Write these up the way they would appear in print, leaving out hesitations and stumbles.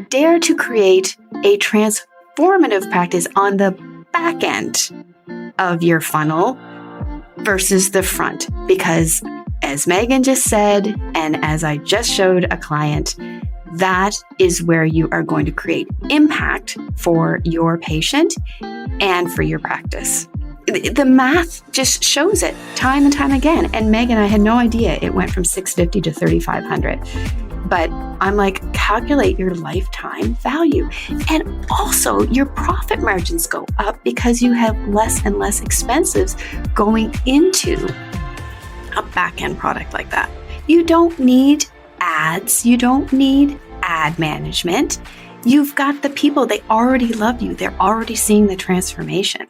Dare to create a transformative practice on the back end of your funnel versus the front. Because as Meghan just said, and as I just showed a client, that is where you are going to create impact for your patient and for your practice. The math just shows it time and time again. And Meghan, I had no idea it went from $650 to $3,500. But I'm like, calculate your lifetime value. And also your profit margins go up because you have less and less expenses going into a back-end product like that. You don't need ads. You don't need ad management. You've got the people. They already love you. They're already seeing the transformation.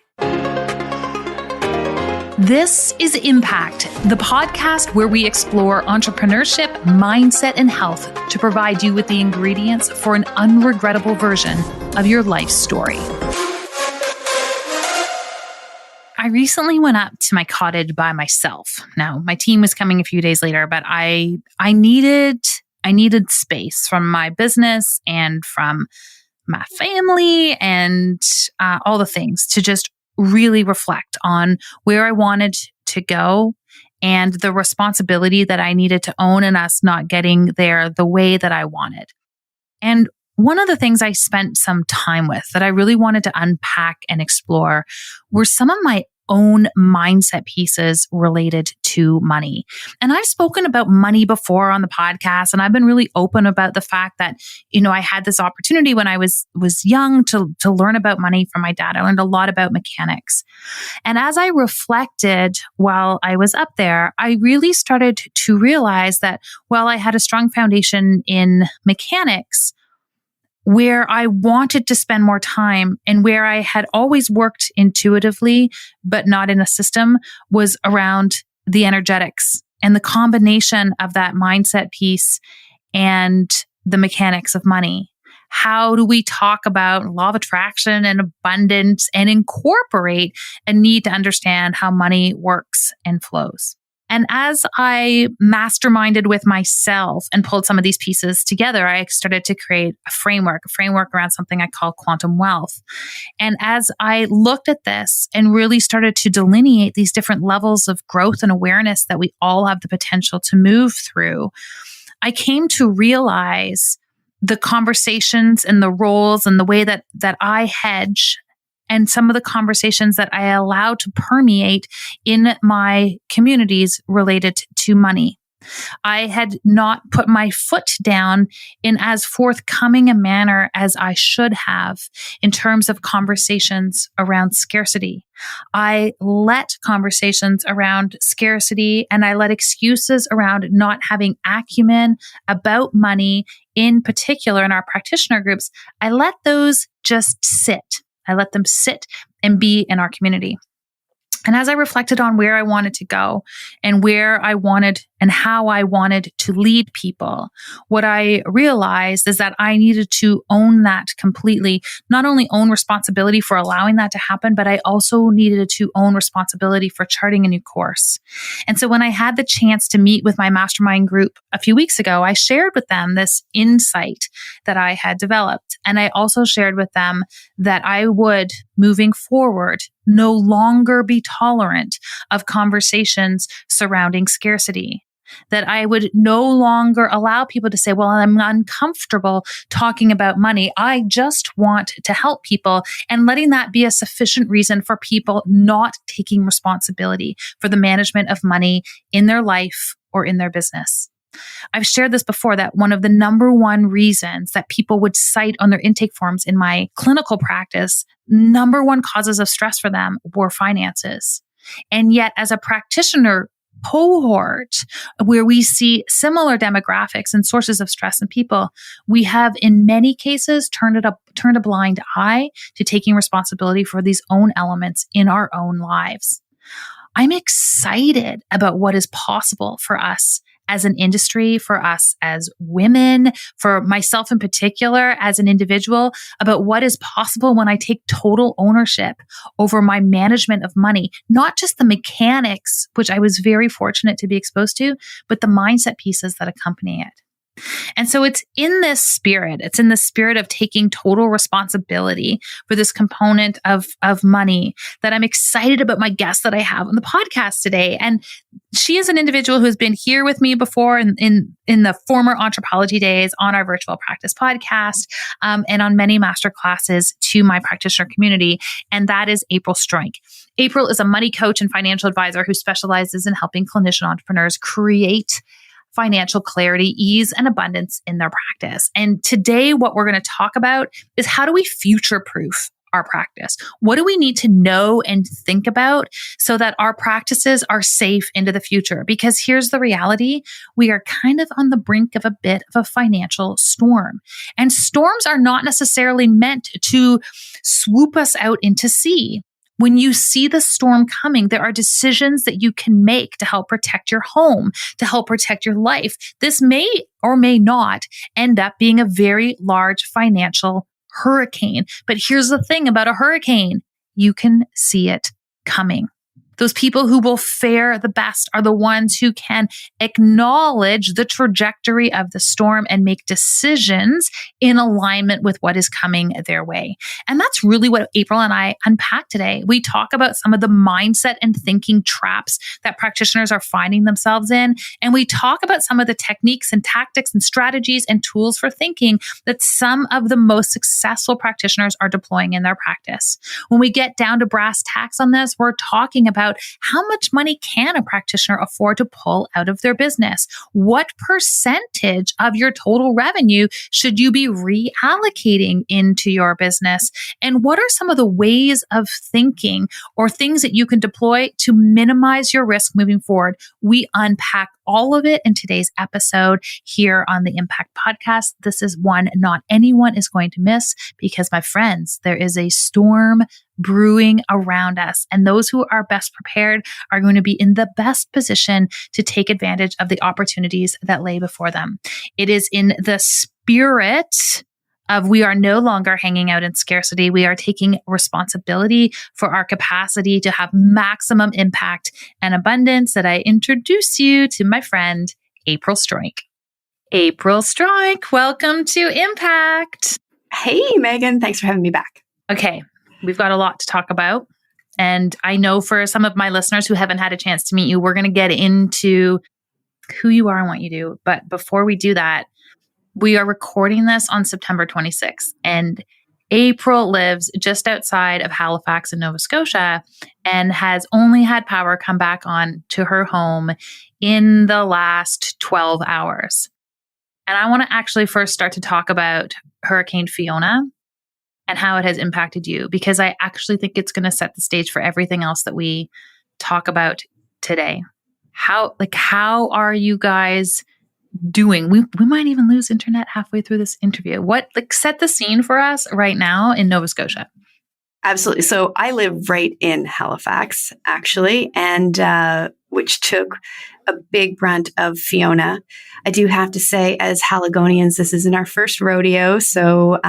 This is Impact, the podcast where we explore entrepreneurship, mindset, and health to provide you with the ingredients for an unregrettable version of your life story. I recently went up to my cottage by myself. Now, my team was coming a few days later, but I needed space from my business and from my family and all the things to just really reflect on where I wanted to go and the responsibility that I needed to own in us not getting there the way that I wanted. And one of the things I spent some time with that I really wanted to unpack and explore were some of my own mindset pieces related to money. And I've spoken about money before on the podcast, and I've been really open about the fact that, I had this opportunity when I was young to learn about money from my dad. I learned a lot about mechanics. And as I reflected while I was up there, I really started to realize that while I had a strong foundation in mechanics, where I wanted to spend more time and where I had always worked intuitively, but not in a system, was around the energetics and the combination of that mindset piece and the mechanics of money. How do we talk about law of attraction and abundance and incorporate a need to understand how money works and flows? And as I masterminded with myself and pulled some of these pieces together, I started to create a framework around something I call quantum wealth. And as I looked at this and really started to delineate these different levels of growth and awareness that we all have the potential to move through, I came to realize the conversations and the roles and the way that I hedge and some of the conversations that I allow to permeate in my communities related to money. I had not put my foot down in as forthcoming a manner as I should have in terms of conversations around scarcity. I let conversations around scarcity and I let excuses around not having acumen about money, in particular in our practitioner groups, I let those just sit. I let them sit and be in our community. And as I reflected on where I wanted to go and where I wanted and how I wanted to lead people, what I realized is that I needed to own that completely, not only own responsibility for allowing that to happen, but I also needed to own responsibility for charting a new course. And so when I had the chance to meet with my mastermind group a few weeks ago, I shared with them this insight that I had developed. And I also shared with them that I would, moving forward, no longer be tolerant of conversations surrounding scarcity. That I would no longer allow people to say, well, I'm uncomfortable talking about money. I just want to help people, and letting that be a sufficient reason for people not taking responsibility for the management of money in their life or in their business. I've shared this before, that one of the number one reasons that people would cite on their intake forms in my clinical practice, number one causes of stress for them were finances. And yet as a practitioner cohort where we see similar demographics and sources of stress in people, we have in many cases turned a blind eye to taking responsibility for these own elements in our own lives. I'm excited about what is possible for us as an industry, for us as women, for myself in particular as an individual, about what is possible when I take total ownership over my management of money, not just the mechanics, which I was very fortunate to be exposed to, but the mindset pieces that accompany it. And so it's in this spirit. It's in the spirit of taking total responsibility for this component of money that I'm excited about my guest that I have on the podcast today. And she is an individual who's been here with me before in the former Anthropology days on our virtual practice podcast, and on many master classes to my practitioner community. And that is April Stroink. April is a money coach and financial advisor who specializes in helping clinician entrepreneurs create financial clarity, ease, and abundance in their practice. And today, what we're going to talk about is how do we future-proof our practice? What do we need to know and think about so that our practices are safe into the future? Because here's the reality. We are kind of on the brink of a bit of a financial storm. And storms are not necessarily meant to swoop us out into sea. When you see the storm coming, there are decisions that you can make to help protect your home, to help protect your life. This may or may not end up being a very large financial hurricane. But here's the thing about a hurricane. You can see it coming. Those people who will fare the best are the ones who can acknowledge the trajectory of the storm and make decisions in alignment with what is coming their way. And that's really what April and I unpack today. We talk about some of the mindset and thinking traps that practitioners are finding themselves in. And we talk about some of the techniques and tactics and strategies and tools for thinking that some of the most successful practitioners are deploying in their practice. When we get down to brass tacks on this, we're talking about how much money can a practitioner afford to pull out of their business? What percentage of your total revenue should you be reallocating into your business? And what are some of the ways of thinking or things that you can deploy to minimize your risk moving forward? We unpack all of it in today's episode here on the Impact Podcast. This is one not anyone is going to miss because, my friends, there is a storm brewing around us, and those who are best prepared are going to be in the best position to take advantage of the opportunities that lay before them. It is in the spirit of we are no longer hanging out in scarcity. We are taking responsibility for our capacity to have maximum impact and abundance that I introduce you to my friend, April Stroink. April Stroink, welcome to Impact. Hey, Megan. Thanks for having me back. Okay, we've got a lot to talk about. And I know for some of my listeners who haven't had a chance to meet you, we're going to get into who you are and what you do. But before we do that, we are recording this on September 26th, and April lives just outside of Halifax in Nova Scotia and has only had power come back on to her home in the last 12 hours. And I want to actually first start to talk about Hurricane Fiona and how it has impacted you, because I actually think it's going to set the stage for everything else that we talk about today. How are you guys doing? We might even lose internet halfway through this interview. Set the scene for us right now in Nova Scotia. Absolutely. So I live right in Halifax, actually, and which took a big brunt of Fiona. I do have to say, as Haligonians, this isn't our first rodeo. So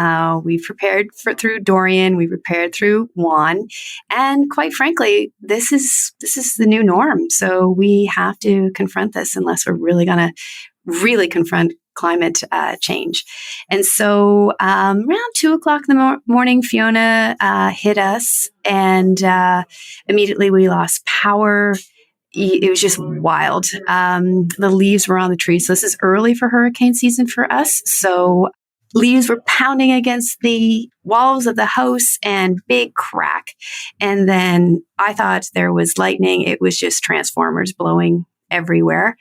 we've prepared through Dorian, we prepared through Juan, and quite frankly, this is the new norm. So we have to confront this unless we're really going to confront climate change. And so around 2:00 in the morning, Fiona hit us, and immediately we lost power. It was just wild. The leaves were on the trees. So this is early for hurricane season for us. So leaves were pounding against the walls of the house and big crack. And then I thought there was lightning. It was just transformers blowing everywhere.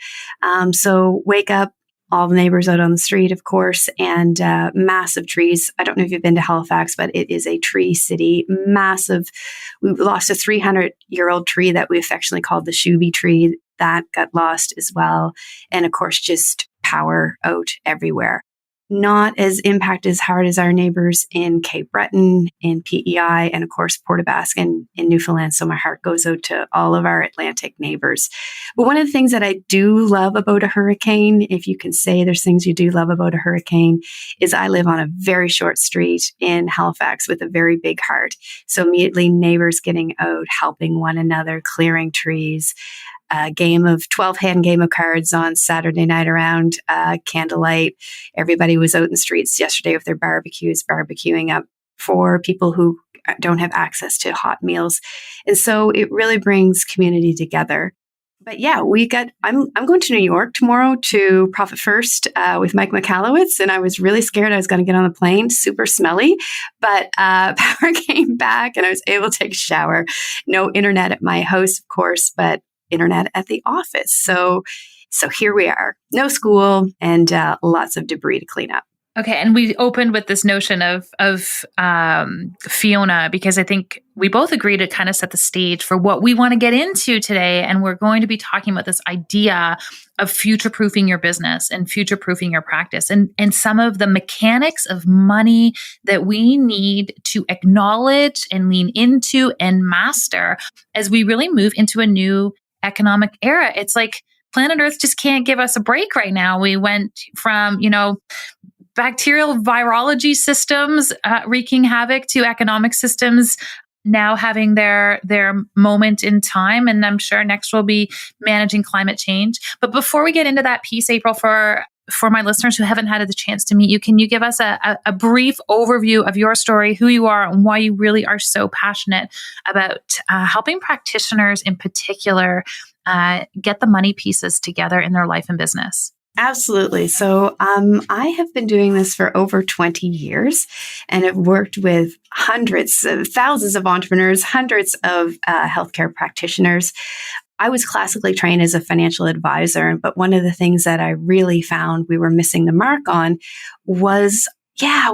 So wake up, all the neighbors out on the street, of course, and massive trees. I don't know if you've been to Halifax, but it is a tree city. Massive. We lost a 300-year-old tree that we affectionately called the Shuby tree. That got lost as well. And of course, just power out everywhere. Not as impacted as hard as our neighbors in Cape Breton, in PEI, and of course, Port aux Basques in Newfoundland. So my heart goes out to all of our Atlantic neighbors. But one of the things that I do love about a hurricane, if you can say there's things you do love about a hurricane, is I live on a very short street in Halifax with a very big heart. So immediately neighbors getting out, helping one another, clearing trees. a game of 12-hand game of cards on Saturday night around candlelight. Everybody was out in the streets yesterday with their barbecues, barbecuing up for people who don't have access to hot meals. And so it really brings community together. But yeah, I'm going to New York tomorrow to Profit First with Mike McAllowitz, and I was really scared I was going to get on the plane, super smelly, but power came back and I was able to take a shower. No internet at my house, of course, but internet at the office. So here we are, no school and lots of debris to clean up. Okay, and we opened with this notion of Fiona, because I think we both agree to kind of set the stage for what we want to get into today. And we're going to be talking about this idea of future-proofing your business and future-proofing your practice and some of the mechanics of money that we need to acknowledge and lean into and master as we really move into a new economic era. It's like planet Earth just can't give us a break right now. We went from, bacterial virology systems wreaking havoc to economic systems now having their moment in time. And I'm sure next we'll be managing climate change. But before we get into that piece, April, for my listeners who haven't had the chance to meet you, can you give us a brief overview of your story, who you are, and why you really are so passionate about helping practitioners in particular get the money pieces together in their life and business? Absolutely. So I have been doing this for over 20 years and have worked with hundreds of thousands of entrepreneurs, hundreds of healthcare practitioners. I was classically trained as a financial advisor, but one of the things that I really found we were missing the mark on was,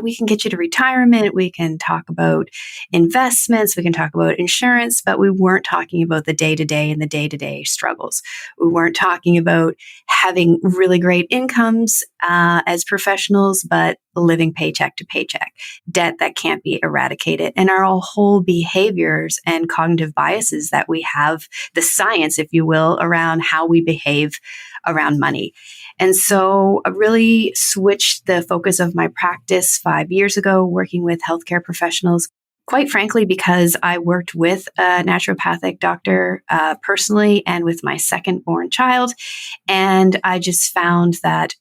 we can get you to retirement. We can talk about investments. We can talk about insurance, but we weren't talking about the day-to-day and the day-to-day struggles. We weren't talking about having really great incomes as professionals, but living paycheck to paycheck, debt that can't be eradicated, and our whole behaviors and cognitive biases that we have, the science, if you will, around how we behave around money. And so I really switched the focus of my practice 5 years ago, working with healthcare professionals, quite frankly, because I worked with a naturopathic doctor personally and with my second born child. And I just found that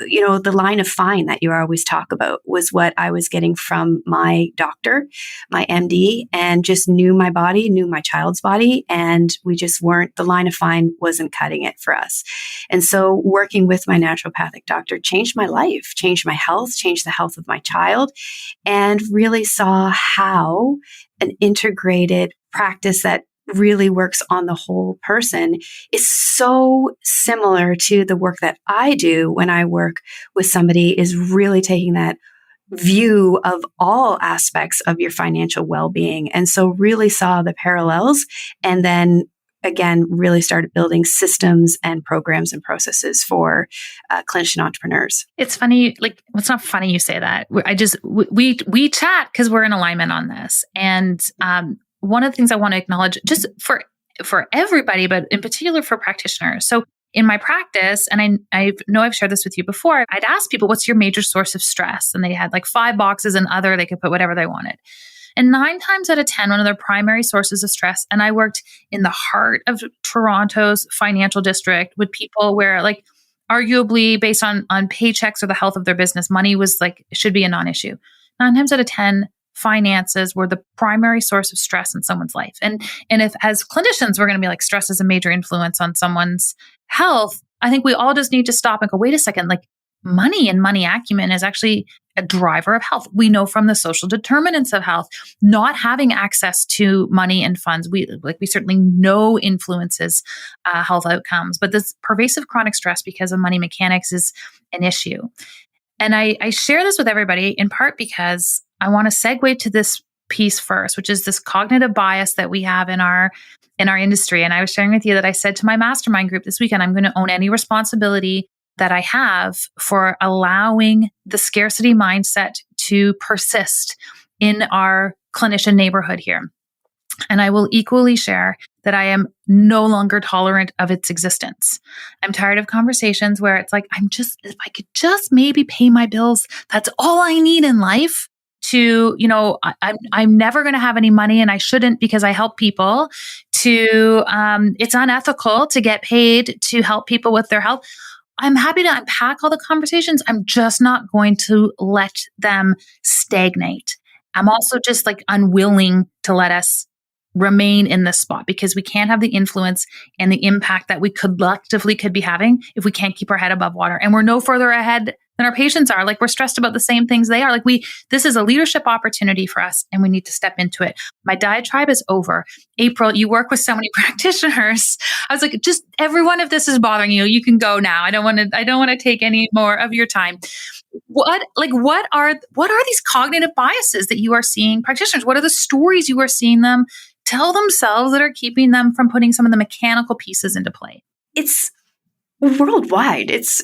the line of fine that you always talk about was what I was getting from my doctor, my MD, and just knew my body, knew my child's body. And the line of fine wasn't cutting it for us. And so working with my naturopathic doctor changed my life, changed my health, changed the health of my child, and really saw how an integrated practice that really works on the whole person is so similar to the work that I do when I work with somebody, is really taking that view of all aspects of your financial well-being. And so really saw the parallels, and then again, really started building systems and programs and processes for clinician entrepreneurs. It's funny, it's not funny you say that. We chat because we're in alignment on this. And one of the things I want to acknowledge just for everybody, but in particular for practitioners. So in my practice, and I know I've shared this with you before, I'd ask people, what's your major source of stress? And they had 5 boxes and other, they could put whatever they wanted. And 9 times out of 10, one of their primary sources of stress, and I worked in the heart of Toronto's financial district with people where arguably based on paychecks or the health of their business, money was should be a non-issue. 9 times out of 10, finances were the primary source of stress in someone's life. And if as clinicians, we're going to be stress is a major influence on someone's health, I think we all just need to stop and go, wait a second, money and money acumen is actually a driver of health. We know from the social determinants of health, not having access to money and funds, we certainly know influences health outcomes, but this pervasive chronic stress because of money mechanics is an issue. And I share this with everybody in part because I want to segue to this piece first, which is this cognitive bias that we have in our industry. And I was sharing with you that I said to my mastermind group this weekend, I'm going to own any responsibility that I have for allowing the scarcity mindset to persist in our clinician neighborhood here. And I will equally share that I am no longer tolerant of its existence. I'm tired of conversations where it's if I could just maybe pay my bills, that's all I need in life to, I'm never going to have any money and I shouldn't because I help people, to it's unethical to get paid to help people with their health. I'm happy to unpack all the conversations. I'm just not going to let them stagnate. I'm also just like unwilling to let us remain in this spot because we can't have the influence and the impact that we collectively could be having if we can't keep our head above water. And we're no further ahead than our patients are. Like, we're stressed about the same things they are. Like, this is a leadership opportunity for us and we need to step into it. My diatribe is over. April, you work with so many practitioners. I was like, just everyone, if this is bothering you, you can go now. I don't want to take any more of your time. What are these cognitive biases that you are seeing practitioners? What are the stories you are seeing them tell themselves that are keeping them from putting some of the mechanical pieces into play? It's worldwide. It's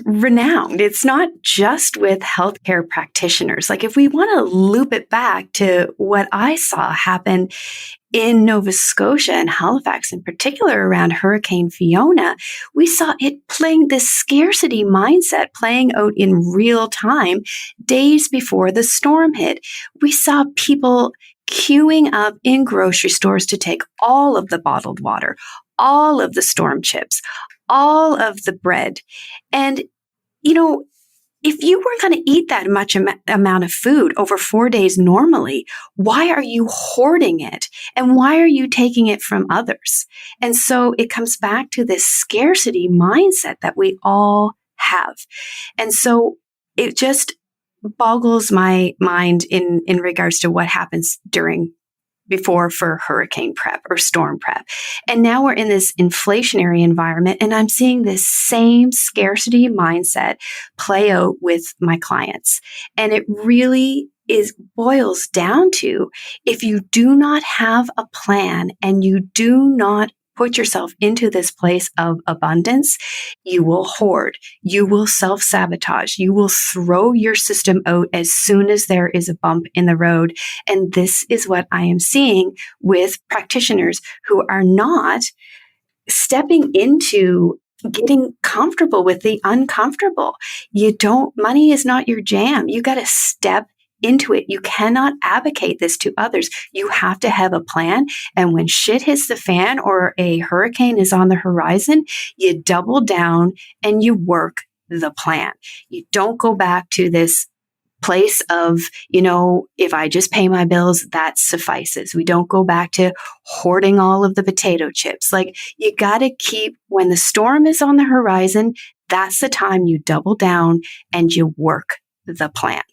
renowned. It's not just with healthcare practitioners. Like, if we want to loop it back to what I saw happen in Nova Scotia and Halifax in particular around Hurricane Fiona, we saw it playing this scarcity mindset playing out in real time days before the storm hit. We saw people queuing up in grocery stores to take all of the bottled water, all of the storm chips, all of the bread. And, if you were going to eat that much amount of food over 4 days normally, why are you hoarding it? And why are you taking it from others? And so it comes back to this scarcity mindset that we all have. And so it just boggles my mind in regards to what happens before for hurricane prep or storm prep. And now we're in this inflationary environment, and I'm seeing this same scarcity mindset play out with my clients. And it really boils down to, if you do not have a plan and you do not put yourself into this place of abundance, you will hoard, you will self-sabotage, you will throw your system out as soon as there is a bump in the road. And this is what I am seeing with practitioners who are not stepping into getting comfortable with the uncomfortable. Money is not your jam. You got to step into it. You cannot advocate this to others. You have to have a plan. And when shit hits the fan or a hurricane is on the horizon, you double down and you work the plan. You don't go back to this place of, if I just pay my bills, that suffices. We don't go back to hoarding all of the potato chips. Like, you got to keep, when the storm is on the horizon, that's the time you double down and you work the plan.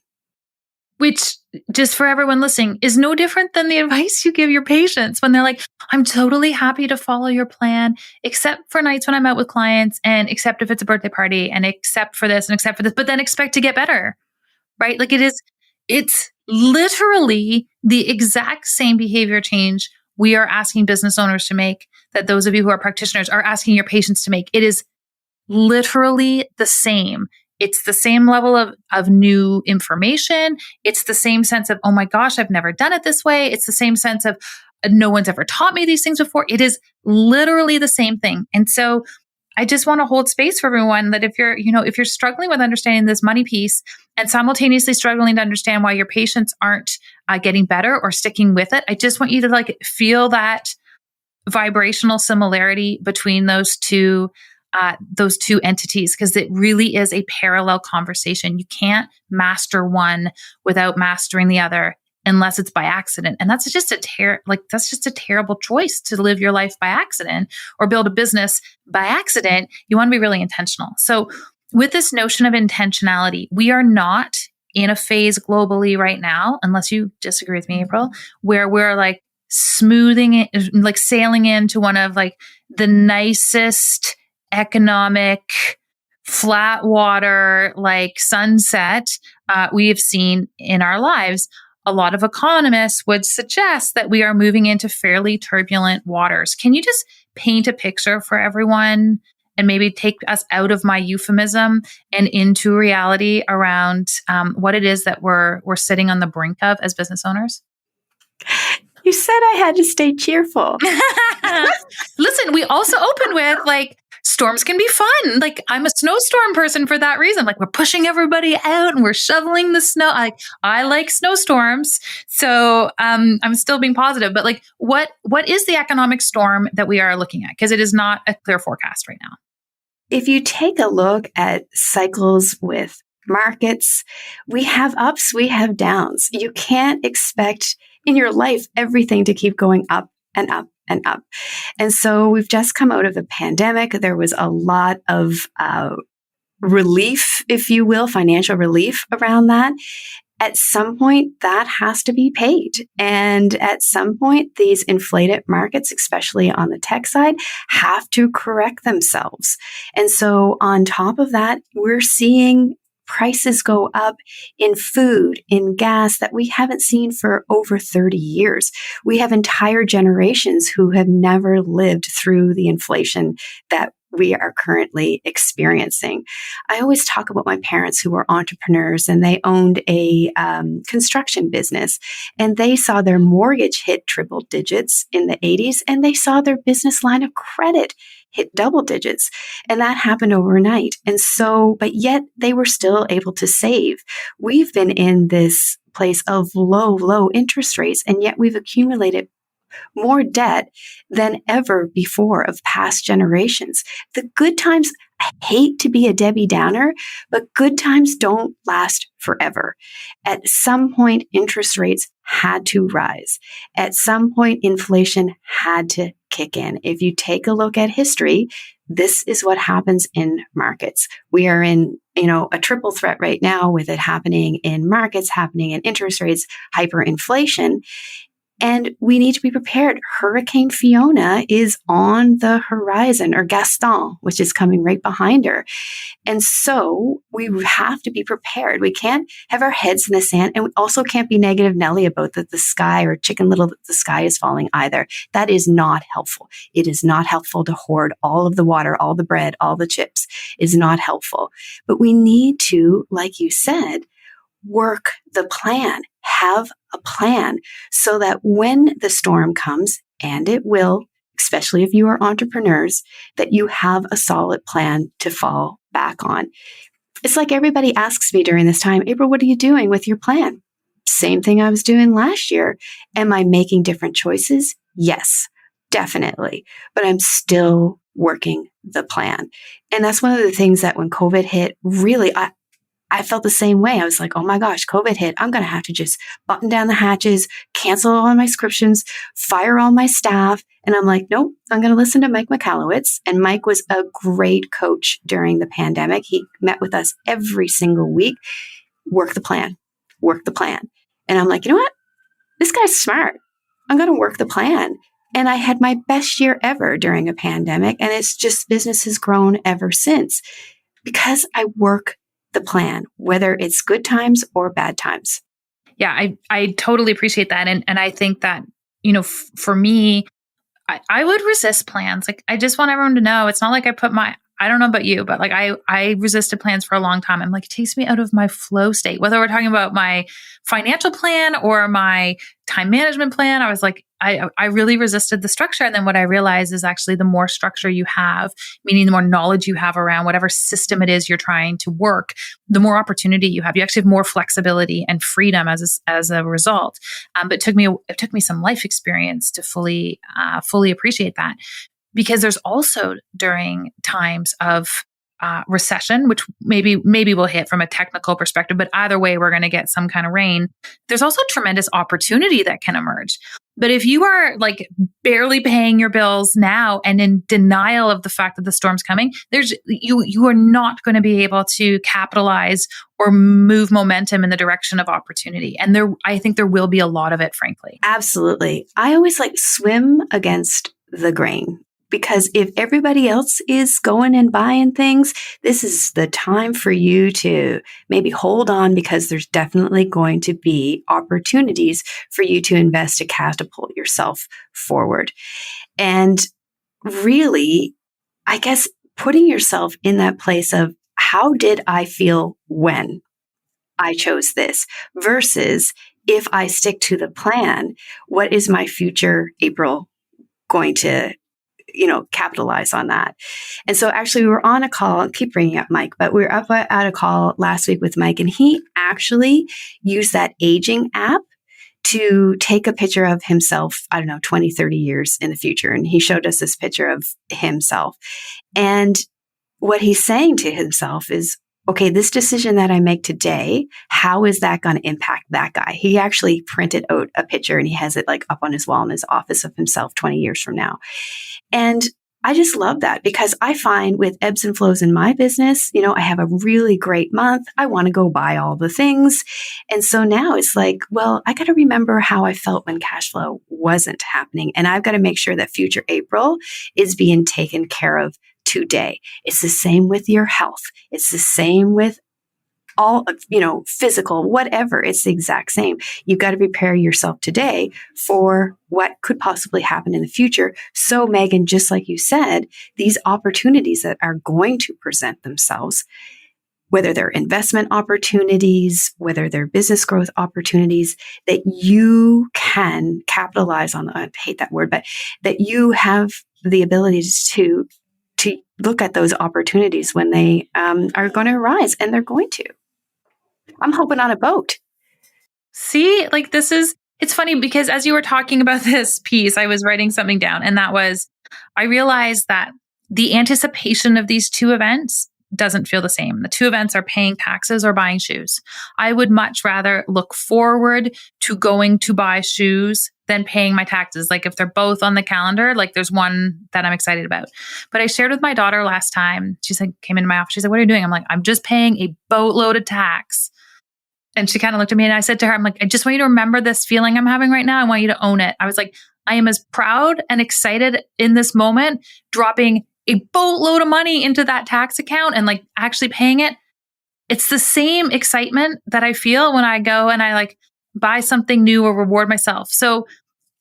Which, just for everyone listening, is no different than the advice you give your patients when they're like, I'm totally happy to follow your plan, except for nights when I'm out with clients, and except if it's a birthday party, and except for this, and except for this, but then expect to get better, right? Like, it's literally the exact same behavior change we are asking business owners to make, that those of you who are practitioners are asking your patients to make. It is literally the same. It's the same level of new information. It's the same sense of, oh my gosh, I've never done it this way. It's the same sense of, no one's ever taught me these things before. It is literally the same thing. And so I just want to hold space for everyone that if you're struggling with understanding this money piece and simultaneously struggling to understand why your patients aren't getting better or sticking with it, I just want you to feel that vibrational similarity between those two entities, because it really is a parallel conversation. You can't master one without mastering the other, unless it's by accident. And that's just a terrible choice, to live your life by accident or build a business by accident. You want to be really intentional. So with this notion of intentionality, we are not in a phase globally right now, unless you disagree with me, April, where we're smoothing it, sailing into one of the nicest economic flat water sunset we have seen in our lives. A lot of economists would suggest that we are moving into fairly turbulent waters. Can you just paint a picture for everyone and maybe take us out of my euphemism and into reality around what it is that we're sitting on the brink of as business owners? You said I had to stay cheerful. Listen, we also open with storms can be fun. Like I'm a snowstorm person for that reason. Like we're pushing everybody out and we're shoveling the snow. I like snowstorms. So I'm still being positive, but like what is the economic storm that we are looking at? Because it is not a clear forecast right now. If you take a look at cycles with markets, we have ups, we have downs. You can't expect in your life everything to keep going up and up and up. And so we've just come out of the pandemic. There was a lot of relief, if you will, financial relief around that. At some point, that has to be paid. And at some point, these inflated markets, especially on the tech side, have to correct themselves. And so on top of that, we're seeing prices go up in food, in gas that we haven't seen for over 30 years. We have entire generations who have never lived through the inflation that we are currently experiencing. I always talk about my parents who were entrepreneurs and they owned a construction business and they saw their mortgage hit triple digits in the 80s and they saw their business line of credit hit double digits. And that happened overnight. And so, but yet they were still able to save. We've been in this place of low interest rates, and yet we've accumulated more debt than ever before of past generations. The good times, I hate to be a Debbie Downer, but good times don't last forever. At some point, interest rates had to rise. At some point, inflation had to kick in. If you take a look at history, this is what happens in markets. We are in, a triple threat right now with it happening in markets, happening in interest rates, hyperinflation. And we need to be prepared. Hurricane Fiona is on the horizon, or Gaston, which is coming right behind her. And so we have to be prepared. We can't have our heads in the sand, and we also can't be negative Nelly about that the sky or Chicken Little that the sky is falling either. That is not helpful. It is not helpful to hoard all of the water, all the bread, all the chips. It is not helpful. But we need to, like you said, work the plan, have a plan so that when the storm comes, and it will, especially if you are entrepreneurs, that you have a solid plan to fall back on. It's like everybody asks me during this time, April, what are you doing with your plan? Same thing I was doing last year. Am I making different choices? Yes, definitely. But I'm still working the plan. And that's one of the things that when COVID hit, really, I felt the same way. I was like, oh my gosh, COVID hit. I'm going to have to just button down the hatches, cancel all my subscriptions, fire all my staff. And I'm like, nope, I'm going to listen to Mike Michalowicz. And Mike was a great coach during the pandemic. He met with us every single week. Work the plan. And I'm like, you know what? This guy's smart. I'm going to work the plan. And I had my best year ever during a pandemic. And it's just business has grown ever since because I work the plan, whether it's good times or bad times. Yeah, I totally appreciate that. And I think that, for me, I would resist plans. Like, I just want everyone to know, it's not like I don't know about you, but like I resisted plans for a long time. I'm like, it takes me out of my flow state, whether we're talking about my financial plan or my time management plan. I was like, I really resisted the structure. And then what I realized is actually the more structure you have, meaning the more knowledge you have around whatever system it is you're trying to work, the more opportunity you have. You actually have more flexibility and freedom as a result. But it took me some life experience to fully appreciate that. Because there's also during times of recession, which maybe we'll hit from a technical perspective, but either way, we're going to get some kind of rain. There's also tremendous opportunity that can emerge. But if you are like barely paying your bills now and in denial of the fact that the storm's coming, you are not going to be able to capitalize or move momentum in the direction of opportunity. And I think there will be a lot of it, frankly. Absolutely. I always swim against the grain. Because if everybody else is going and buying things, this is the time for you to maybe hold on because there's definitely going to be opportunities for you to invest to catapult yourself forward. And really, I guess putting yourself in that place of how did I feel when I chose this versus if I stick to the plan, what is my future April going to capitalize on that. And so actually we were on a call, I'll keep bringing up Mike, but we were up at a call last week with Mike, and he actually used that aging app to take a picture of himself, 20, 30 years in the future. And he showed us this picture of himself. And what he's saying to himself is, okay, this decision that I make today, how is that going to impact that guy? He actually printed out a picture and he has it like up on his wall in his office of himself 20 years from now. And I just love that, because I find with ebbs and flows in my business, I have a really great month. I want to go buy all the things. And so now it's like, well, I got to remember how I felt when cash flow wasn't happening. And I've got to make sure that future April is being taken care of today. It's the same with your health. It's the same with all, physical, whatever. It's the exact same. You've got to prepare yourself today for what could possibly happen in the future. So Meghan, just like you said, these opportunities that are going to present themselves, whether they're investment opportunities, whether they're business growth opportunities, that you can capitalize on. I hate that word, but that you have the ability to look at those opportunities when they are going to arise, and they're going to. I'm hoping on a boat. See, it's funny because as you were talking about this piece, I was writing something down, and that was, I realized that the anticipation of these two events doesn't feel the same. The two events are paying taxes or buying shoes. I would much rather look forward to going to buy shoes than paying my taxes. Like if they're both on the calendar, like there's one that I'm excited about. But I shared with my daughter last time, she's like, came into my office. She's like, what are you doing? I'm like, I'm just paying a boatload of tax. And she kind of looked at me and I said to her, I'm like, I just want you to remember this feeling I'm having right now. I want you to own it. I was like, I am as proud and excited in this moment, dropping a boatload of money into that tax account and like actually paying it. It's the same excitement that I feel when I go and I like buy something new or reward myself. So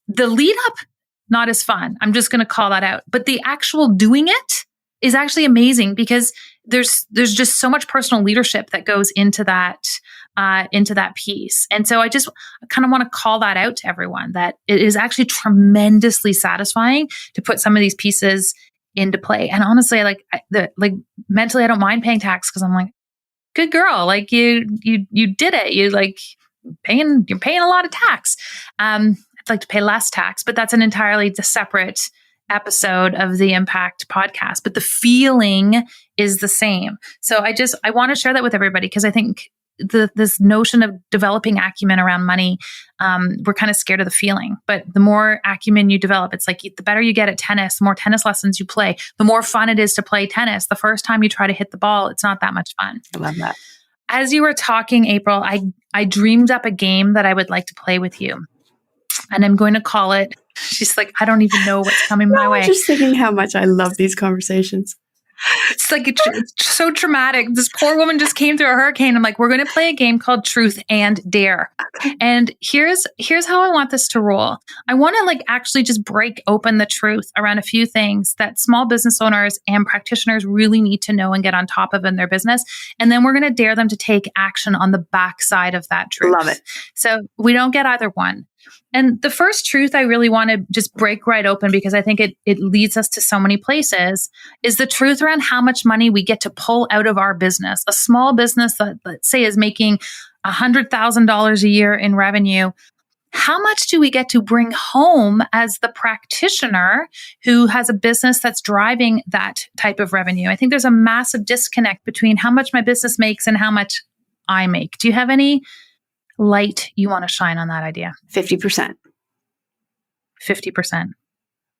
the lead up, not as fun. I'm just going to call that out. But the actual doing it is actually amazing, because there's just so much personal leadership that goes into that piece. And so I just kind of want to call that out to everyone, that it is actually tremendously satisfying to put some of these pieces into play. And honestly, mentally, I don't mind paying tax, because I'm like, good girl, like you did it. You're paying a lot of tax. I'd like to pay less tax, but that's an entirely separate episode of the Impact podcast. But the feeling is the same. So I want to share that with everybody, because I think this notion of developing acumen around money, we're kind of scared of the feeling. But the more acumen you develop, it's like the better you get at tennis, the more tennis lessons you play, the more fun it is to play tennis. The first time you try to hit the ball, it's not that much fun. I love that. As you were talking, April, I dreamed up a game that I would like to play with you. And I'm going to call it, she's like, I don't even know what's coming my way. I'm just thinking how much I love these conversations. It's like, it's so traumatic. This poor woman just came through a hurricane. I'm like, we're going to play a game called Truth and Dare. Okay. And here's how I want this to roll. I want to actually just break open the truth around a few things that small business owners and practitioners really need to know and get on top of in their business. And then we're going to dare them to take action on the backside of that truth. Love it. So we don't get either one. And the first truth I really want to just break right open, because I think it leads us to so many places, is the truth around how much money we get to pull out of our business. A small business that, let's say, is making $100,000 a year in revenue. How much do we get to bring home as the practitioner who has a business that's driving that type of revenue? I think there's a massive disconnect between how much my business makes and how much I make. Do you have any light you want to shine on that idea? 50%. 50%.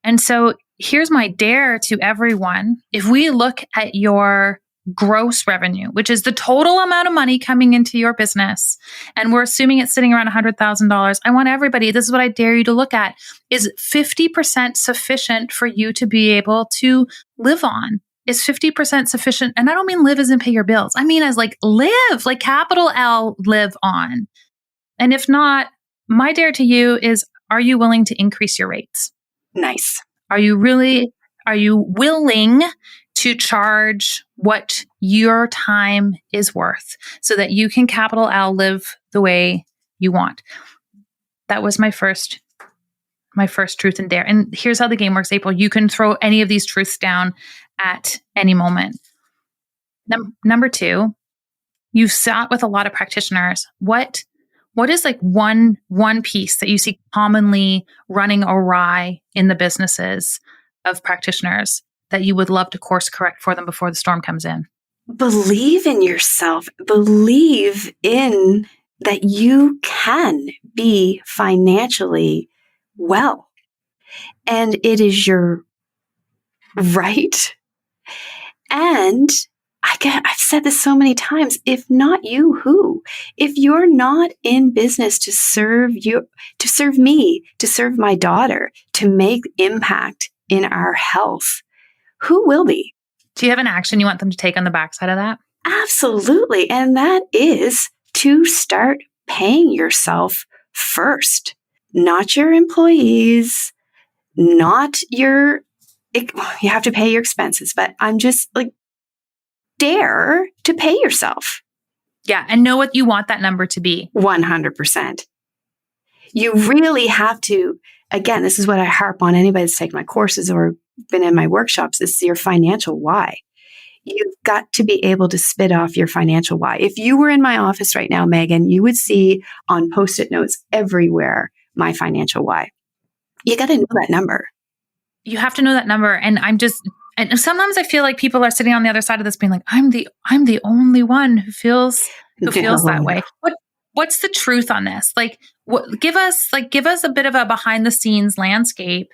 And so here's my dare to everyone. If we look at your gross revenue, which is the total amount of money coming into your business, and we're assuming it's sitting around $100,000, I want everybody, this is what I dare you to look at, is 50% sufficient for you to be able to live on? Is 50% sufficient? And I don't mean live as in pay your bills. I mean as live, capital L, live on. And if not, my dare to you is, are you willing to increase your rates? Nice. Are you willing to charge what your time is worth so that you can capital L live the way you want? That was my first my first truth and dare. And here's how the game works, April. You can throw any of these truths down at any moment. Number 2, you've sat with a lot of practitioners. What is like one piece that you see commonly running awry in the businesses of practitioners that you would love to course correct for them before the storm comes in? Believe in yourself. Believe in that you can be financially well. And it is your right. And I've said this so many times, if not you, who? If you're not in business to serve you, to serve me, to serve my daughter, to make impact in our health, who will be? Do you have an action you want them to take on the backside of that? Absolutely. And that is to start paying yourself first, not your employees, not you have to pay your expenses, but I'm just like, dare to pay yourself. Yeah. And know what you want that number to be. 100%. You really have to, again, this is what I harp on anybody that's taken my courses or been in my workshops, is your financial why. You've got to be able to spit off your financial why. If you were in my office right now, Megan, you would see on Post-it notes everywhere my financial why. You got to know that number. You have to know that number. And and sometimes I feel like people are sitting on the other side of this being like, I'm the only one who feels that way. What's the truth on this? Like, give us a bit of a behind the scenes landscape.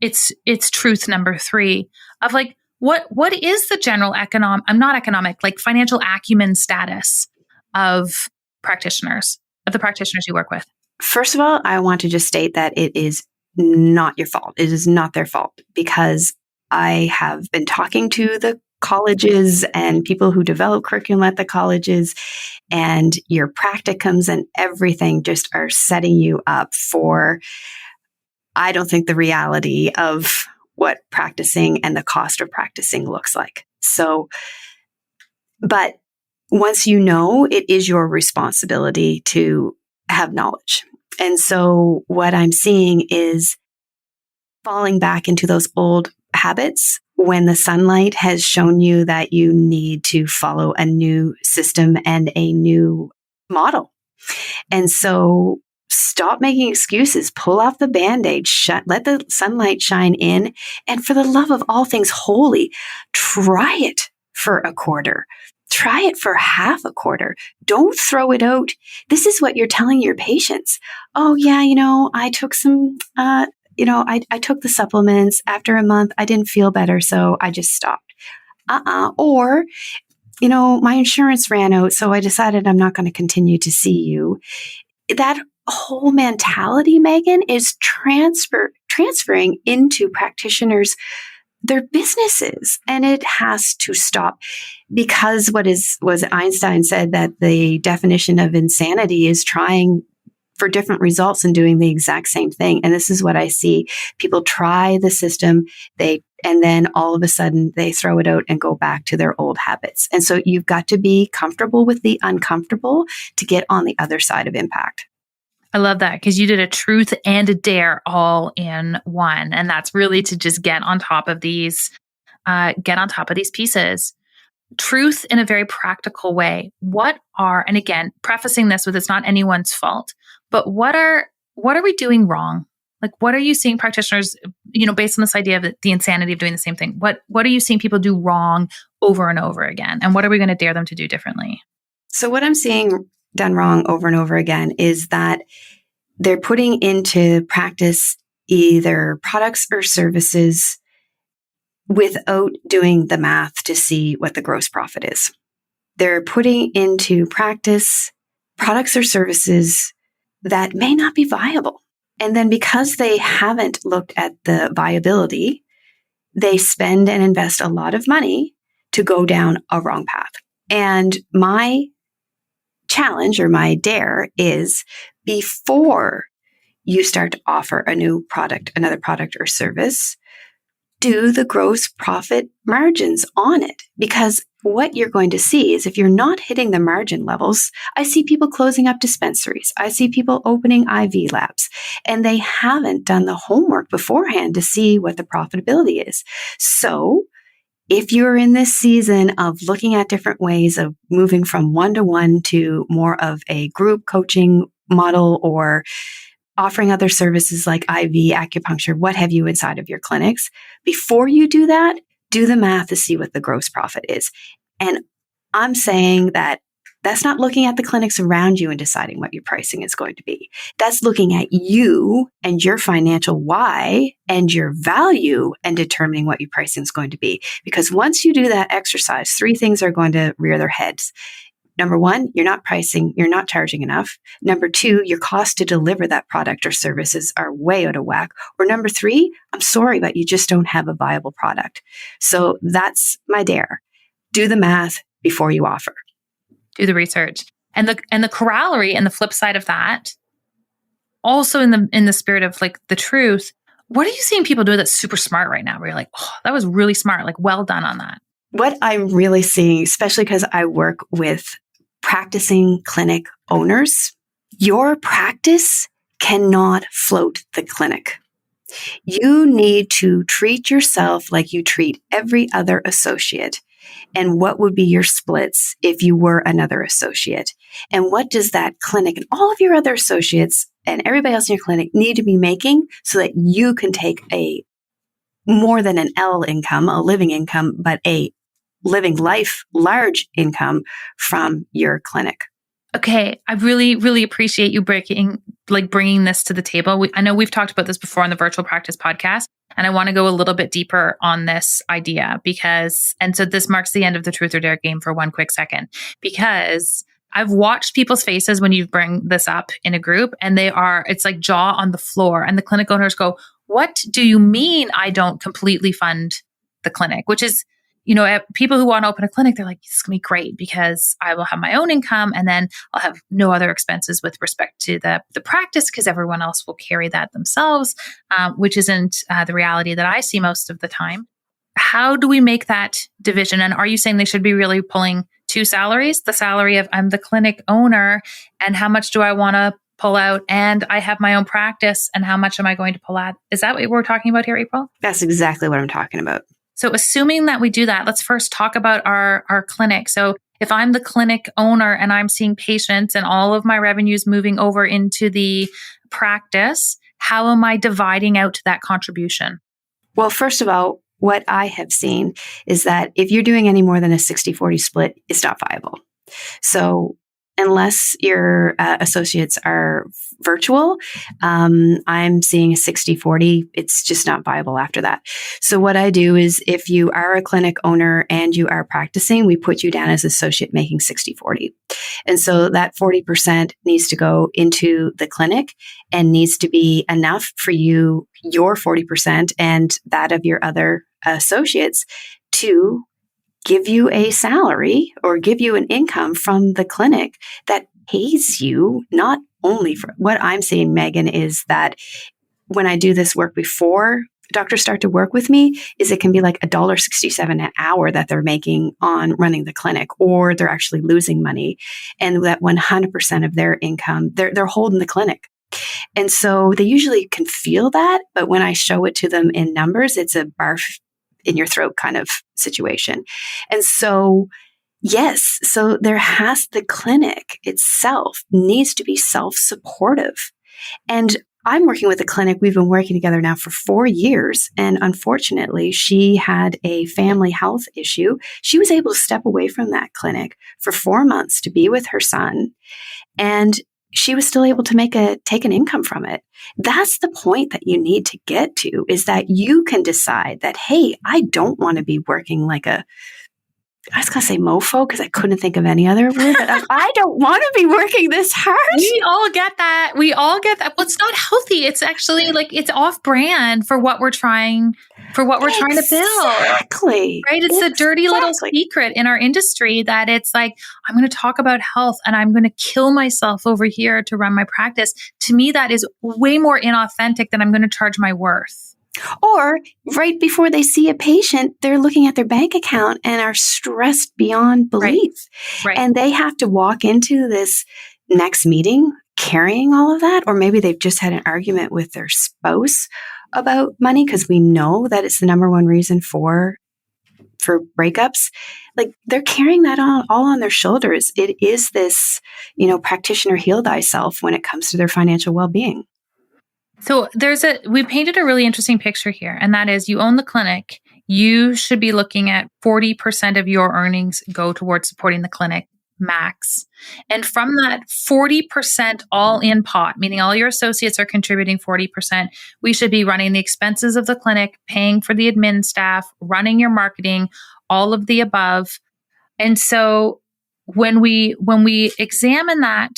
It's truth number 3 of like, what is the general like financial acumen status of the practitioners you work with? First of all, I want to just state that it is not your fault. It is not their fault, because I have been talking to the colleges and people who develop curriculum at the colleges, and your practicums and everything just are setting you up for, I don't think, the reality of what practicing and the cost of practicing looks like. So, but once you know, it is your responsibility to have knowledge. And so what I'm seeing is falling back into those old habits when the sunlight has shown you that you need to follow a new system and a new model. And so stop making excuses, pull off the Band-Aid, let the sunlight shine in. And for the love of all things holy, try it for a quarter. Try it for half a quarter. Don't throw it out. This is what you're telling your patients. Oh yeah, I took some, I took the supplements. After a month, I didn't feel better, so I just stopped. Or, my insurance ran out, so I decided I'm not going to continue to see you. That whole mentality, Megan, is transferring into practitioners, their businesses, and it has to stop, because was Einstein said that the definition of insanity is trying for different results and doing the exact same thing. And this is what I see. People try the system, and then all of a sudden they throw it out and go back to their old habits. And so you've got to be comfortable with the uncomfortable to get on the other side of impact. I love that, because you did a truth and a dare all in one. And that's really to just get on top of these pieces. Truth in a very practical way. And again, prefacing this with, it's not anyone's fault, but what are we doing wrong? Like, what are you seeing practitioners, based on this idea of the insanity of doing the same thing? What are you seeing people do wrong over and over again? And what are we going to dare them to do differently? So what I'm seeing done wrong over and over again is that they're putting into practice either products or services without doing the math to see what the gross profit is. They're putting into practice products or services that may not be viable. And then because they haven't looked at the viability, they spend and invest a lot of money to go down a wrong path. And my challenge, or my dare, is before you start to offer another product or service, do the gross profit margins on it. Because what you're going to see is if you're not hitting the margin levels, I see people closing up dispensaries. I see people opening IV labs, and they haven't done the homework beforehand to see what the profitability is. So if you're in this season of looking at different ways of moving from one-to-one to more of a group coaching model, or offering other services like IV, acupuncture, what have you inside of your clinics, before you do that, do the math to see what the gross profit is. And I'm saying that that's not looking at the clinics around you and deciding what your pricing is going to be. That's looking at you and your financial why and your value and determining what your pricing is going to be. Because once you do that exercise, 3 things are going to rear their heads. Number 1, you're not pricing, you're not charging enough. Number 2, your cost to deliver that product or services are way out of whack. Or number 3, I'm sorry, but you just don't have a viable product. So that's my dare. Do the math before you offer. Do the research. And the corollary and the flip side of that, also in the spirit of like the truth, what are you seeing people do that's super smart right now? Where you're like, oh, that was really smart. Like, well done on that. What I'm really seeing, especially because I work with practicing clinic owners, your practice cannot float the clinic. You need to treat yourself like you treat every other associate. And what would be your splits if you were another associate? And what does that clinic and all of your other associates and everybody else in your clinic need to be making so that you can take a more than an L income, a living income, but a living life, large income from your clinic? Okay. I really, really appreciate you bringing this to the table. I know we've talked about this before on the Virtual Practice podcast, and I want to go a little bit deeper on this idea so this marks the end of the Truth or Dare game for one quick second, because I've watched people's faces when you bring this up in a group, and it's like jaw on the floor, and the clinic owners go, what do you mean I don't completely fund the clinic? Which is, people who want to open a clinic, they're like, it's going to be great because I will have my own income, and then I'll have no other expenses with respect to the practice because everyone else will carry that themselves, which isn't the reality that I see most of the time. How do we make that division? And are you saying they should be really pulling 2 salaries? The salary of I'm the clinic owner, and how much do I want to pull out? And I have my own practice, and how much am I going to pull out? Is that what we're talking about here, April? That's exactly what I'm talking about. So assuming that we do that, let's first talk about our clinic. So if I'm the clinic owner and I'm seeing patients and all of my revenues moving over into the practice, how am I dividing out that contribution? Well, first of all, what I have seen is that if you're doing any more than a 60-40 split, it's not viable. So unless your associates are virtual, I'm seeing a 60-40. It's just not viable after that. So what I do is if you are a clinic owner and you are practicing, we put you down as associate making 60-40. And so that 40% needs to go into the clinic and needs to be enough for you, your 40% and that of your other associates to give you a salary or give you an income from the clinic that pays you. Not only for what I'm seeing, Megan, is that when I do this work before doctors start to work with me, is it can be like $1.67 an hour that they're making on running the clinic, or they're actually losing money, and that 100% of their income, they're holding the clinic. And so they usually can feel that, but when I show it to them in numbers, it's a barf in your throat kind of situation. And so, yes, so the clinic itself needs to be self-supportive. And I'm working with a clinic. We've been working together now for 4 years. And unfortunately, she had a family health issue. She was able to step away from that clinic for 4 months to be with her son. And she was still able to take an income from it. That's the point that you need to get to, is that you can decide that, hey, I don't want to be working like I was going to say mofo because I couldn't think of any other word, but I don't want to be working this hard. We all get that. Well, it's not healthy. It's actually it's off brand for what we're trying to build. Exactly. Right? It's a dirty little secret in our industry that it's like, I'm going to talk about health and I'm going to kill myself over here to run my practice. To me, that is way more inauthentic than I'm going to charge my worth. Or right before they see a patient, they're looking at their bank account and are stressed beyond belief. Right. And they have to walk into this next meeting carrying all of that. Or maybe they've just had an argument with their spouse about money, because we know that it's the number one reason for breakups. Like, they're carrying that all on their shoulders. It is this, practitioner heal thyself when it comes to their financial well-being. So we painted a really interesting picture here, and that is, you own the clinic. You should be looking at 40% of your earnings go towards supporting the clinic max. And from that 40% all in pot, meaning all your associates are contributing 40%, we should be running the expenses of the clinic, paying for the admin staff, running your marketing, all of the above. And so when we examine that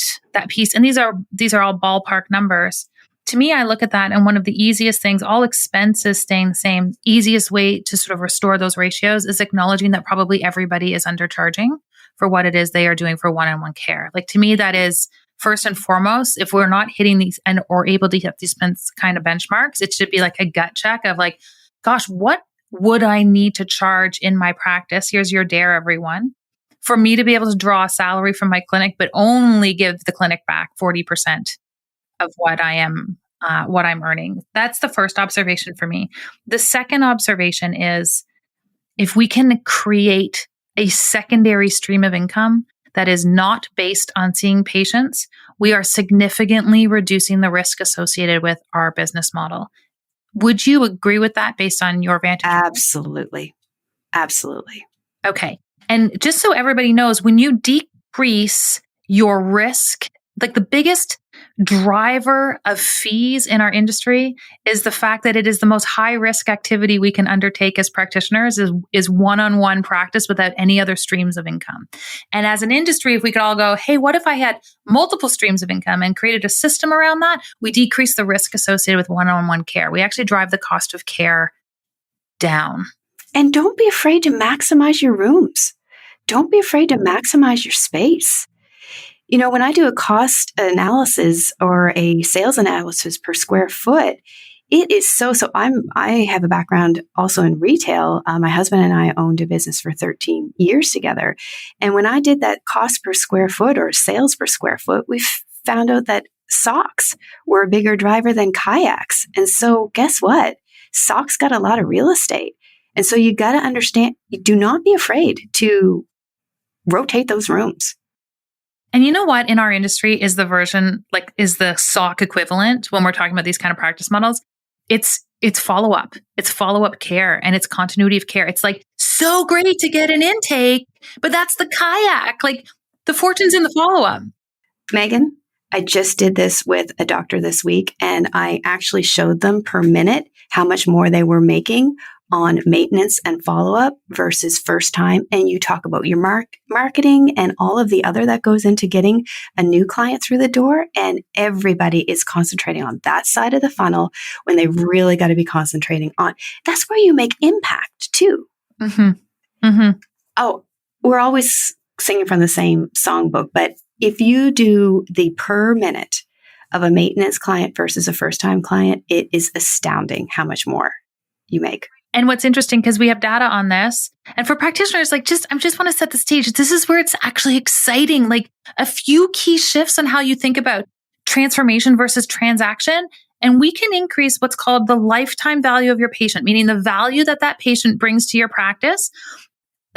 piece, and these are all ballpark numbers, to me, I look at that, and one of the easiest things, all expenses staying the same, easiest way to sort of restore those ratios is acknowledging that probably everybody is undercharging for what it is they are doing for one-on-one care. Like, to me, that is first and foremost. If we're not hitting these or able to hit these kind of benchmarks, it should be like a gut check of like, gosh, what would I need to charge in my practice? Here's your dare, everyone. For me to be able to draw a salary from my clinic, but only give the clinic back 40% of what I'm earning. That's the first observation for me. The second observation is, if we can create a secondary stream of income that is not based on seeing patients, we are significantly reducing the risk associated with our business model. Would you agree with that based on your vantage point? Absolutely. Absolutely. Okay. And just so everybody knows, when you decrease your risk, like, the biggest driver of fees in our industry is the fact that it is the most high risk activity we can undertake as practitioners is one-on-one practice without any other streams of income. And as an industry, if we could all go, hey, what if I had multiple streams of income and created a system around that? We decrease the risk associated with one-on-one care. We actually drive the cost of care down. And don't be afraid to maximize your rooms. Don't be afraid to maximize your space. When I do a cost analysis or a sales analysis per square foot, it is so. I have a background also in retail. My husband and I owned a business for 13 years together. And when I did that cost per square foot or sales per square foot, we found out that socks were a bigger driver than kayaks. And so guess what? Socks got a lot of real estate. And so you got to understand, do not be afraid to rotate those rooms. And you know what, in our industry is the sock equivalent when we're talking about these kind of practice models? It's follow-up. It's follow-up care, and it's continuity of care. It's like, so great to get an intake, but that's the kayak. Like, the fortune's in the follow-up. Meghan, I just did this with a doctor this week, and I actually showed them per minute how much more they were making on maintenance and follow-up versus first time. And you talk about your marketing and all of the other that goes into getting a new client through the door. And everybody is concentrating on that side of the funnel when they really got to be concentrating on, that's where you make impact too. Mm-hmm. Mm-hmm. Oh, we're always singing from the same songbook, but if you do the per minute of a maintenance client versus a first time client, it is astounding how much more you make. And what's interesting, because we have data on this, and for practitioners, I just want to set the stage. This is where it's actually exciting. Like, a few key shifts on how you think about transformation versus transaction, and we can increase what's called the lifetime value of your patient, meaning the value that patient brings to your practice.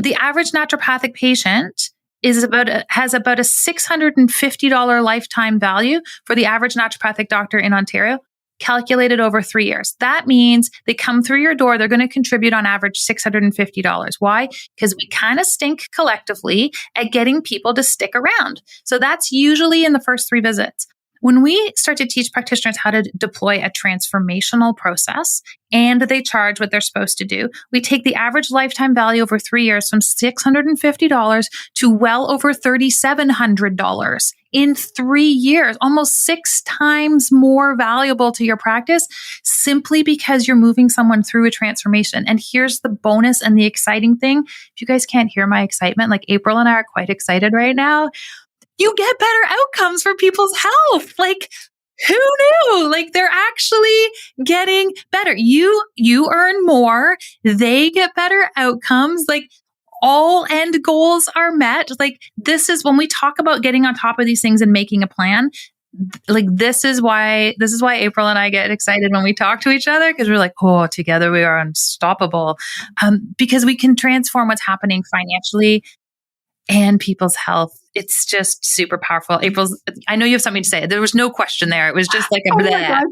The average naturopathic patient has about a $650 lifetime value for the average naturopathic doctor in Ontario, calculated over 3 years. That means they come through your door, they're going to contribute on average $650. Why? Because we kind of stink collectively at getting people to stick around. So that's usually in the first 3 visits. When we start to teach practitioners how to deploy a transformational process and they charge what they're supposed to do, we take the average lifetime value over 3 years from $650 to well over $3,700 in 3 years, almost 6 times more valuable to your practice, simply because you're moving someone through a transformation. And here's the bonus and the exciting thing. If you guys can't hear my excitement, like, April and I are quite excited right now. You get better outcomes for people's health. Like, Who knew? Like they're actually getting better. You earn more. They get better outcomes. Like all end goals are met. Like this is when we talk about getting on top of these things and making a plan. Like this is why April and I get excited when we talk to each other, because we're like, oh, together we are unstoppable. Because we can transform what's happening financially and people's health. It's just super powerful. I know you have something to say. There was no question there. It was just like a Oh bleh. my God.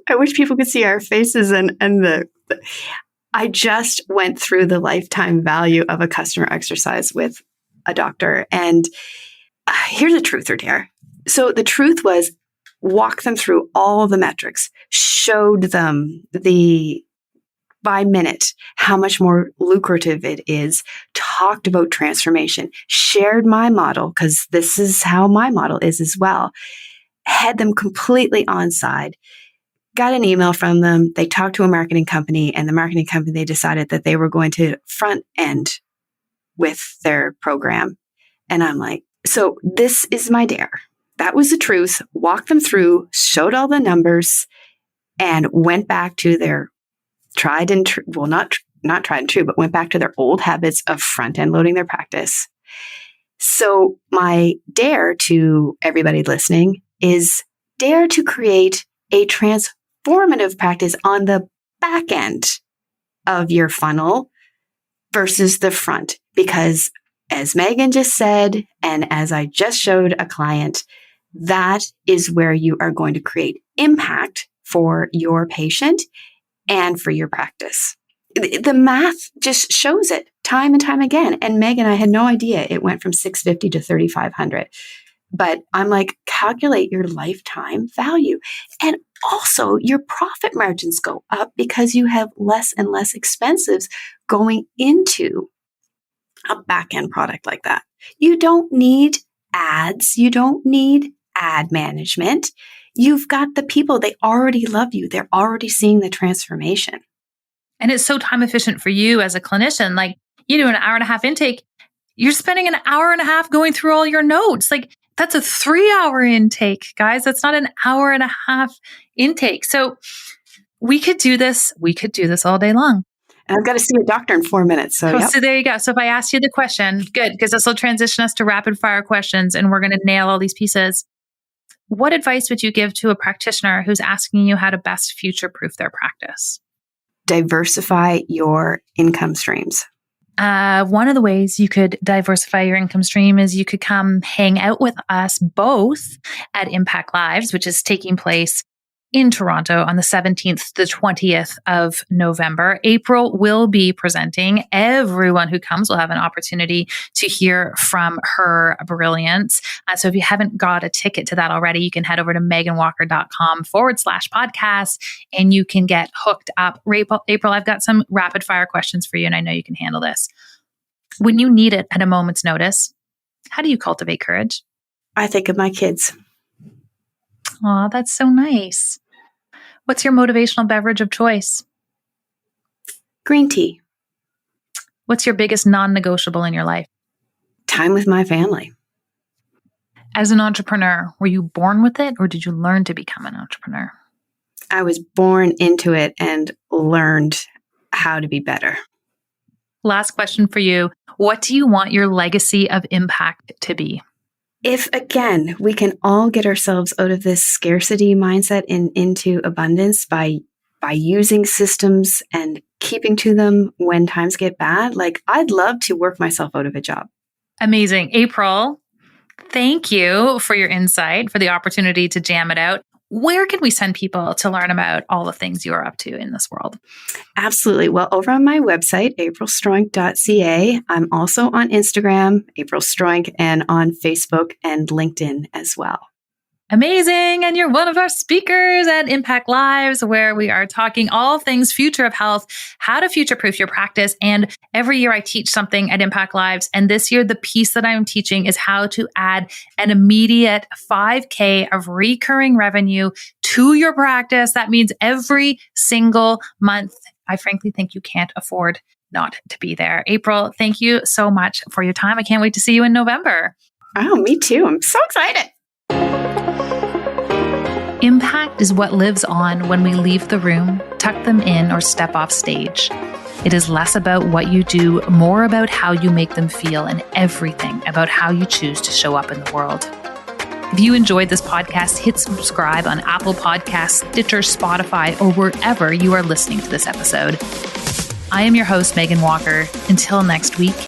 I wish people could see our faces and I just went through the lifetime value of a customer exercise with a doctor. And here's a truth or dare. So the truth was walk them through all the metrics, showed them by minute how much more lucrative it is, talked about transformation, shared my model, because this is how my model is as well, had them completely on side, got an email from them. They talked to a marketing company, and the marketing company, they decided that they were going to front end with their program. And I'm like, so this is my dare. That was the truth. Walked them through, showed all the numbers, and went back to their tried and true, well, not tried and true, but went back to their old habits of front end loading their practice. So my dare to everybody listening is dare to create a transformative practice on the back end of your funnel versus the front. Because as Meghan just said, and as I just showed a client, that is where you are going to create impact for your patient and for your practice. The math just shows it time and time again. And Meghan, I had no idea it went from $650 to $3,500. But I'm like, calculate your lifetime value. And also your profit margins go up because you have less and less expenses going into a back-end product like that. You don't need ads. You don't need ad management. You've got the people, they already love you. They're already seeing the transformation. And it's so time efficient for you as a clinician. Like you do an hour and a half intake, you're spending an hour and a half going through all your notes. Like that's a 3-hour intake, guys. That's not an hour and a half intake. So we could do this. We could do this all day long. And I've got to see a doctor in 4 minutes. So, yep. So there you go. So if I ask you the question, good, because this will transition us to rapid fire questions and we're going to nail all these pieces. What advice would you give to a practitioner who's asking you how to best future-proof their practice? Diversify your income streams. One of the ways you could diversify your income stream is you could come hang out with us both at Impact Lives, which is taking place in Toronto on the 17th, the 20th of November. April will be presenting. Everyone who comes will have an opportunity to hear from her brilliance. So if you haven't got a ticket to that already, you can head over to meganwalker.com/podcast and you can get hooked up. April, I've got some rapid fire questions for you and I know you can handle this. When you need it at a moment's notice, how do you cultivate courage? I think of my kids. Aw, that's so nice. What's your motivational beverage of choice? Green tea. What's your biggest non-negotiable in your life? Time with my family. As an entrepreneur, were you born with it or did you learn to become an entrepreneur? I was born into it and learned how to be better. Last question for you. What do you want your legacy of impact to be? If, again, we can all get ourselves out of this scarcity mindset and into abundance by using systems and keeping to them when times get bad, like I'd love to work myself out of a job. Amazing. April, thank you for your insight, for the opportunity to jam it out. Where can we send people to learn about all the things you are up to in this world? Absolutely. Well, over on my website, aprilstroink.ca. I'm also on Instagram, April Stroink, and on Facebook and LinkedIn as well. Amazing. And you're one of our speakers at Impact Lives, where we are talking all things future of health, how to future-proof your practice. And every year I teach something at Impact Lives. And this year, the piece that I'm teaching is how to add an immediate $5,000 of recurring revenue to your practice. That means every single month. I frankly think you can't afford not to be there. April, thank you so much for your time. I can't wait to see you in November. Oh, me too. I'm so excited. Impact is what lives on when we leave the room, tuck them in, or step off stage. It is less about what you do, more about how you make them feel, and everything about how you choose to show up in the world. If you enjoyed this podcast, hit subscribe on Apple Podcasts, Stitcher, Spotify, or wherever you are listening to this episode. I am your host, Megan Walker. Until next week,